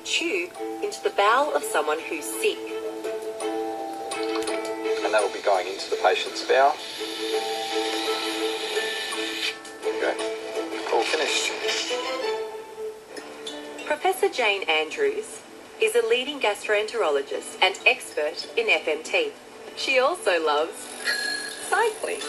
tube into the bowel of someone who's sick. And that will be going into the patient's bowel. Okay, all finished. Professor Jane Andrews is a leading gastroenterologist and expert in FMT. She also loves cycling.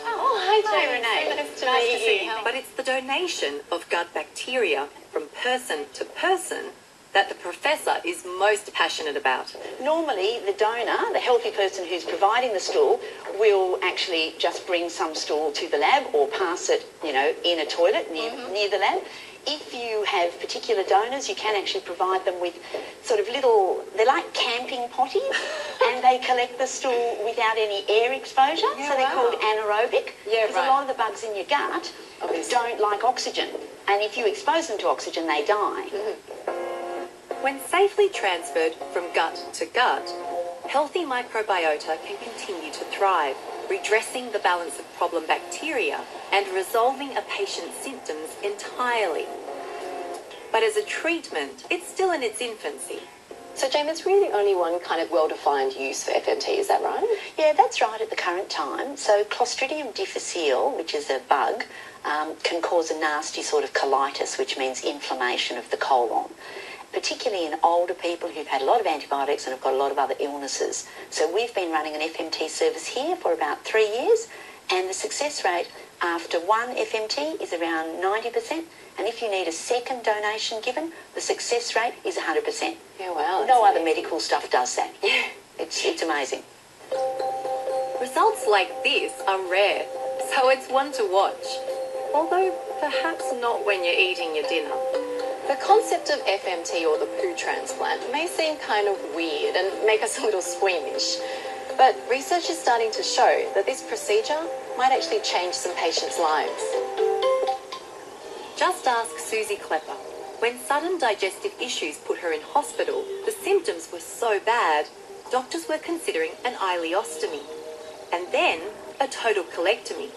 Oh, hi, Renee. So nice to meet you. But it's the donation of gut bacteria from person to person that the professor is most passionate about. Normally, the donor, the healthy person who's providing the stool, will actually just bring some stool to the lab or pass it, you know, in a toilet near the lab. If you have particular donors, you can actually provide them with sort of little, they're like camping potties, and they collect the stool without any air exposure, so they're called anaerobic, because a lot of the bugs in your gut don't like oxygen, and if you expose them to oxygen, they die. When safely transferred from gut to gut, healthy microbiota can continue to thrive, redressing the balance of problem bacteria and resolving a patient's symptoms entirely. But as a treatment, it's still in its infancy. So, Jane, there's really only one kind of well-defined use for FMT, is that right? Yeah, that's right at the current time. So Clostridium difficile, which is a bug, can cause a nasty sort of colitis, which means inflammation of the colon, particularly in older people who've had a lot of antibiotics and have got a lot of other illnesses. So we've been running an FMT service here for about 3 years, and the success rate after one FMT is around 90%, and if you need a second donation given, the success rate is 100%. Yeah, wow. No other medical stuff does that. Yeah. It's amazing. Results like this are rare, so it's one to watch. Although perhaps not when you're eating your dinner. The concept of FMT, or the poo transplant, may seem kind of weird and make us a little squeamish, but research is starting to show that this procedure might actually change some patients' lives. Just ask Susie Klepper. When sudden digestive issues put her in hospital, the symptoms were so bad, doctors were considering an ileostomy, and then a total colectomy,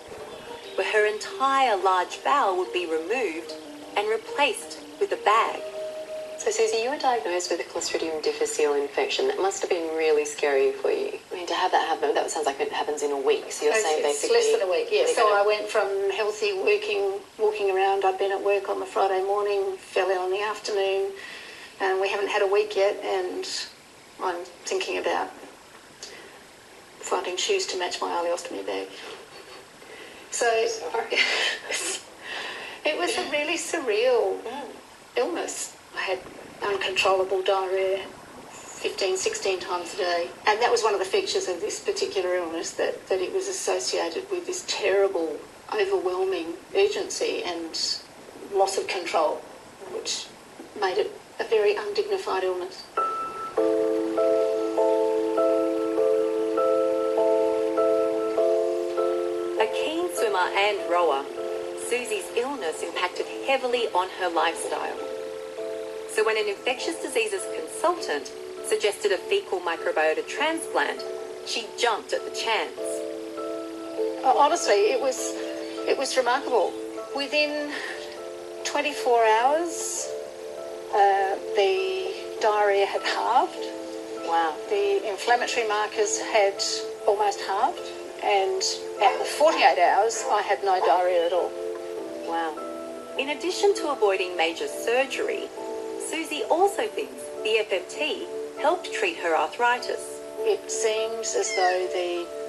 where her entire large bowel would be removed and replaced with a bag. So, Susie, you were diagnosed with a Clostridium difficile infection. That must have been really scary for you. I mean, to have that happen, that sounds like it happens in a week. So you're saying basically... It's less than a week, yeah. So I went from healthy, walking around. I'd been at work on the Friday morning, fell ill in the afternoon, and we haven't had a week yet, and I'm thinking about finding shoes to match my ileostomy bag. So it was a really surreal illness. I had uncontrollable diarrhoea 15, 16 times a day. And that was one of the features of this particular illness, that it was associated with this terrible, overwhelming urgency and loss of control, which made it a very undignified illness. A keen swimmer and rower, Susie's illness impacted heavily on her lifestyle. So when an infectious diseases consultant suggested a fecal microbiota transplant, she jumped at the chance. Honestly, it was remarkable. Within 24 hours, the diarrhoea had halved. Wow. The inflammatory markers had almost halved, and at 48 hours, I had no diarrhoea at all. Wow. In addition to avoiding major surgery, Susie also thinks the FMT helped treat her arthritis. It seems as though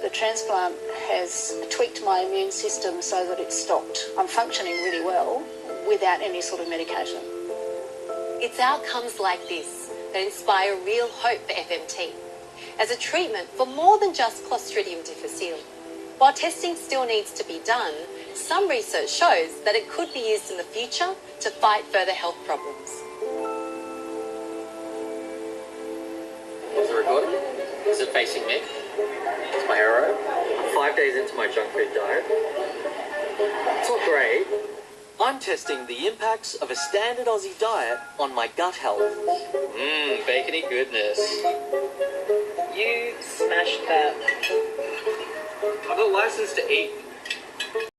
the transplant has tweaked my immune system so that it's stopped. I'm functioning really well without any sort of medication. It's outcomes like this that inspire real hope for FMT as a treatment for more than just Clostridium difficile. While testing still needs to be done, some research shows that it could be used in the future to fight further health problems. Is it recording? Is it facing me? It's my arrow. I'm 5 days into my junk food diet. It's not great. I'm testing the impacts of a standard Aussie diet on my gut health. Bacony goodness. You smashed that. I've got license to eat.